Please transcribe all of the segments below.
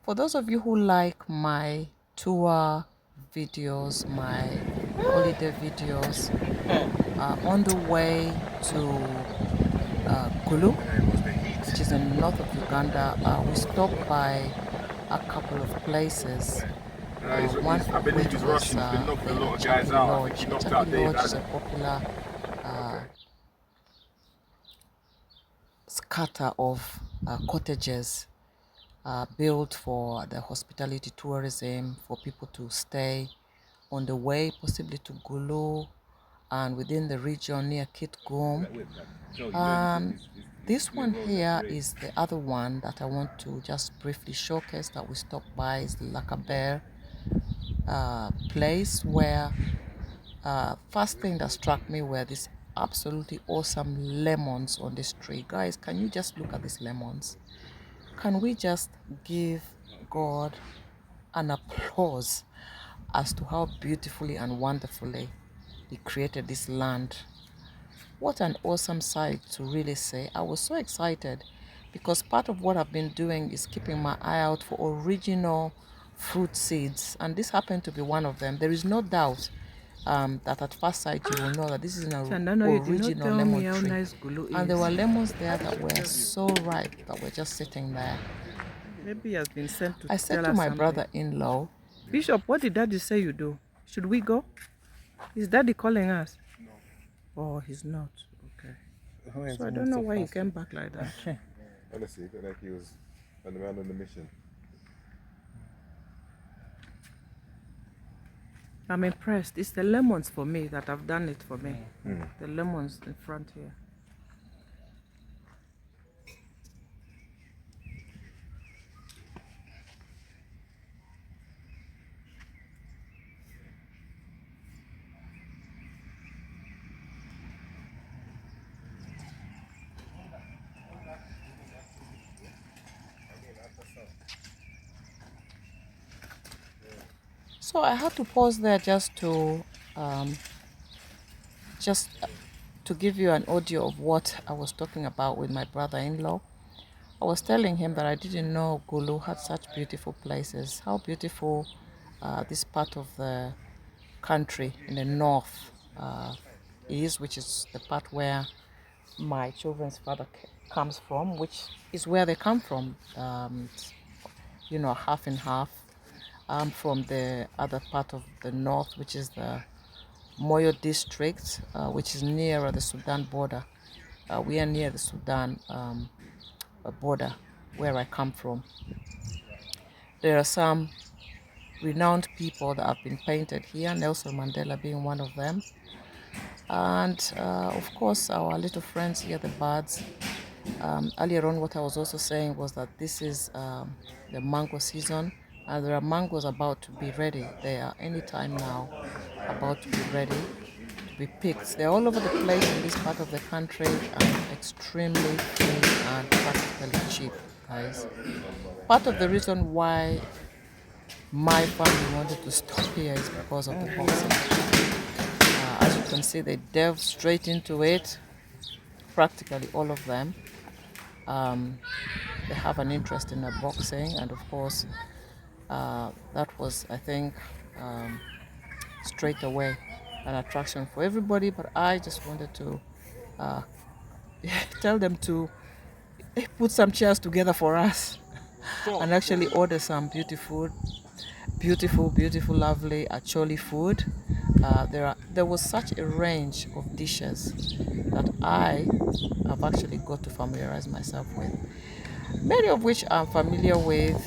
For those of you who like my tour videos, my holiday videos, on the way to Gulu, which is in the north of Uganda, we stopped by a couple of places. One of which was the Acaki Lodge. Acaki Lodge is a popular scatter of cottages built for the hospitality tourism, for people to stay on the way, possibly to Gulu and within the region near Kitgum. This one here is the other one that I want to just briefly showcase that we stopped by, is the Lakaber place, where first thing that struck me were these absolutely awesome lemons on this tree. Guys, can you just look at these lemons? Can we just give God an applause as to how beautifully and wonderfully He created this land? What an awesome sight to really say. I was so excited because part of what I've been doing is keeping my eye out for original fruit seeds, and this happened to be one of them. There is no doubt that at first sight you will know that this is an original lemon tree. Nice and there were lemons there that were so ripe that were just sitting there. Maybe he has been sent to I said to my brother-in-law, Bishop, what did Daddy say you do? Should we go? Is Daddy calling us? No. Oh, he's not. Okay. So I don't know why he came back like that. Honestly, it looked like he was on the man on the mission. I'm impressed. It's the lemons for me that have done it for me. The lemons in front here. So I had to pause there just to give you an audio of what I was talking about with my brother-in-law. I was telling him that I didn't know Gulu had such beautiful places. How beautiful this part of the country in the north is, which is the part where my children's father comes from, which is where they come from. You know, half and half. I'm from the other part of the north, which is the Moyo district, which is nearer the Sudan border. We are near the Sudan border where I come from. There are some renowned people that have been painted here, Nelson Mandela being one of them. And of course, our little friends here, the birds. Earlier on, what I was also saying was that this is the mango season, and there are mangoes about to be ready. They are anytime now about to be ready to be picked. They're all over the place in this part of the country and extremely free and practically cheap, guys. Part of the reason why my family wanted to stop here is because of the boxing. As you can see, they delved straight into it, practically all of them. They have an interest in boxing, and of course that was, I think, straight away an attraction for everybody. But I just wanted to tell them to put some chairs together for us and actually order some beautiful, lovely acholi food. There was such a range of dishes that I have actually got to familiarize myself with, many of which I'm familiar with,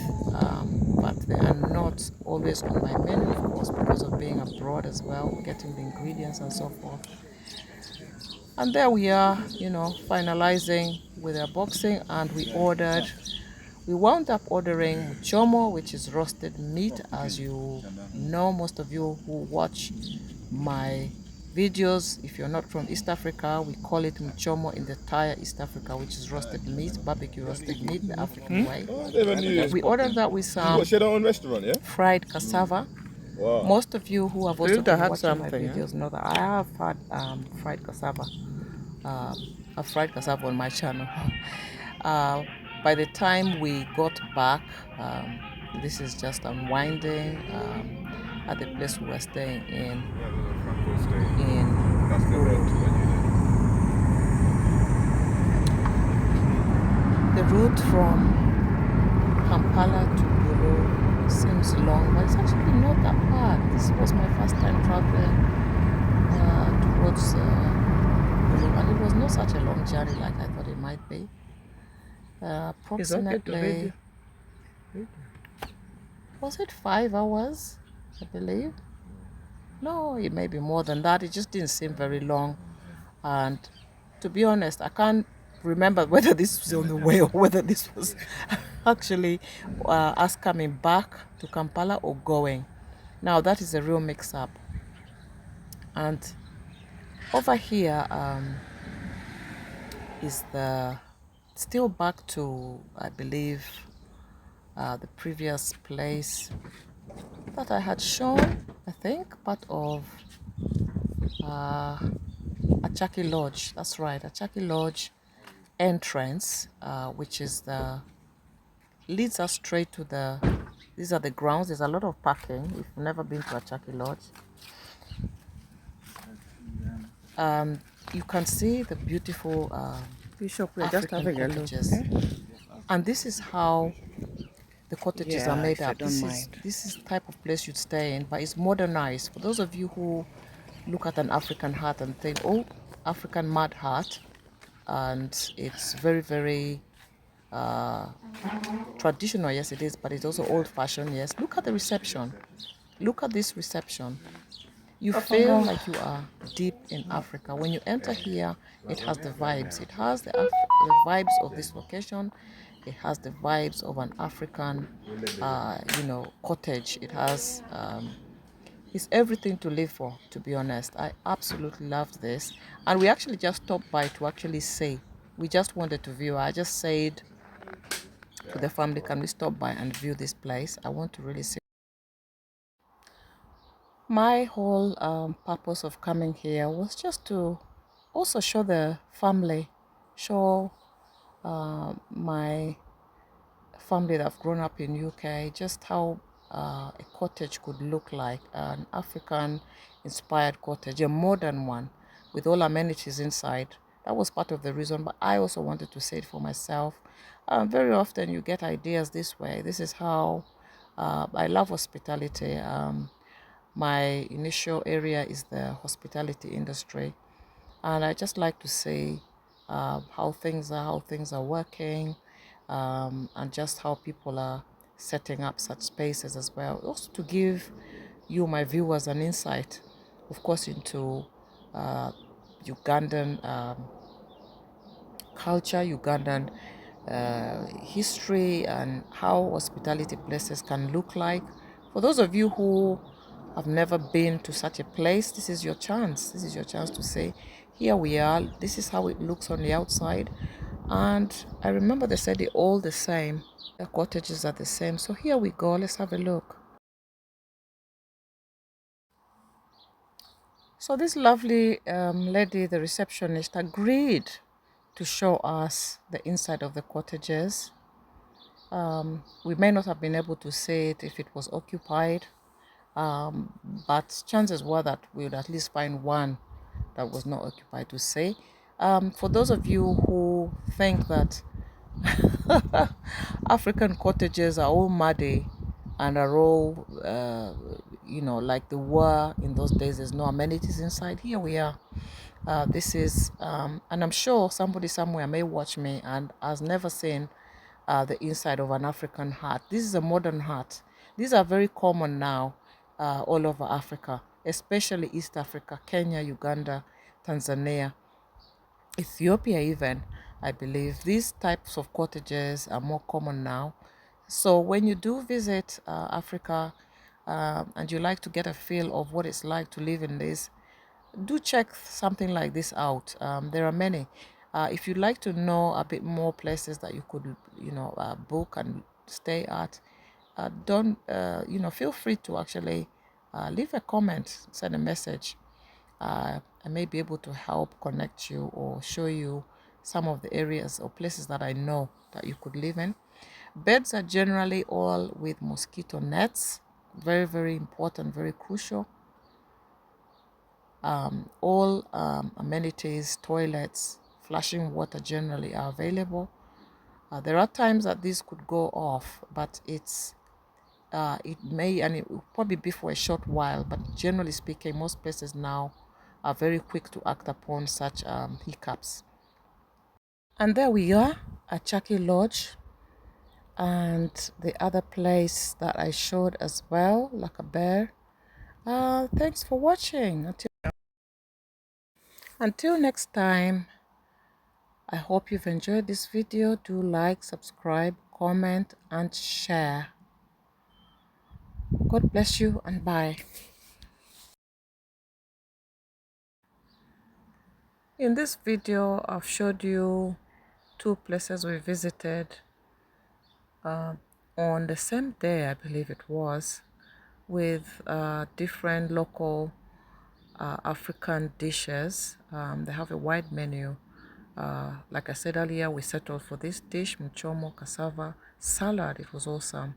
but they are not always on my menu, of course, because of being abroad as well, getting the ingredients and so forth. And there we are, you know, finalizing with our boxing, and we wound up ordering muchomo, which is roasted meat. As you know, most of you who watch my videos, if you're not from East Africa, we call it muchomo in the entire East Africa, which is roasted meat, barbecue roasted meat, the African way. We ordered that with some fried cassava. Wow. Most of you who have also been watching my videos know that I have had fried cassava. A fried cassava on my channel. By the time we got back, This is just unwinding at the place we were staying in Yeah, the Franco stay. in That's the road Gulu. when you The route from Kampala to Gulu seems long, but it's actually not that bad. This was my first time traveling towards Gulu, and it was not such a long journey like I thought it might be. It's okay to read. Approximately, was it 5 hours, I believe? No, it may be more than that. It just didn't seem very long. And to be honest, I can't remember whether this was on the way or whether this was actually us coming back to Kampala or going. Now, that is a real mix up. And over here is the still back to, I believe, the previous place that I had shown, I think, part of Acaki Lodge. That's right, Acaki Lodge entrance, which is the leads us straight to the. These are the grounds. There's a lot of parking. If you've never been to Acaki Lodge, you can see the beautiful Bishop, we're just African having a look. cottages, and this is how the cottages are Yeah, made if you up. don't mind. This is the type of place you'd stay in, but it's modernized. For those of you who look at an African hut and think, oh, African mud hut, and it's very, very traditional. Yes, it is, but it's also old-fashioned. Yes, look at the reception. Look at this reception. You feel like you are deep in Africa. When you enter here, it has the vibes. It has the vibes of this location. It has the vibes of an African, cottage. It has, it's everything to live for, to be honest. I absolutely loved this. And we actually just stopped by to actually say, we just wanted to view. I just said to the family, can we stop by and view this place? I want to really see. My whole purpose of coming here was just to also show the family, show my family that have grown up in UK just how a cottage could look like, an African inspired cottage, a modern one with all amenities inside. That was part of the reason, but I also wanted to say it for myself. Very often you get ideas this way. This is how I love hospitality. My initial area is the hospitality industry, and I just like to see how things are working, and just how people are setting up such spaces as well. Also to give you, my viewers, an insight, of course, into uh, Ugandan culture, Ugandan history, and how hospitality places can look like. For those of you who have never been to such a place, this is your chance. This is your chance to say, here we are, this is how it looks on the outside. And I remember they said it all the same. The cottages are the same. So here we go, let's have a look. So this lovely lady, the receptionist, agreed to show us the inside of the cottages. We may not have been able to see it if it was occupied, but chances were that we would at least find one that was not occupied to say. For those of you who think that African cottages are all muddy and are all, like they were in those days, there's no amenities inside, here we are. This is, and I'm sure somebody somewhere may watch me and has never seen the inside of an African hut. This is a modern hut. These are very common now all over Africa, especially East Africa, Kenya, Uganda, Tanzania, Ethiopia even, I believe. These types of cottages are more common now. So when you do visit Africa and you like to get a feel of what it's like to live in this, do check something like this out. There are many. If you'd like to know a bit more places that you could, book and stay at, don't, feel free to actually leave a comment, send a message. I may be able to help connect you or show you some of the areas or places that I know that you could live in. Beds are generally all with mosquito nets. Very, very important, very crucial. All amenities, toilets, flashing water generally are available. There are times that these could go off, but it may, and it will probably be for a short while, but generally speaking, most places now are very quick to act upon such hiccups. And there we are, Acaki Lodge, and the other place that I showed as well, like a bear. Thanks for watching. Until next time, I hope you've enjoyed this video. Do like, subscribe, comment, and share. God bless you and bye. In this video, I've showed you two places we visited on the same day, I believe it was, with different local African dishes. They have a wide menu. Like I said earlier, we settled for this dish, mchomo, cassava, salad. It was awesome.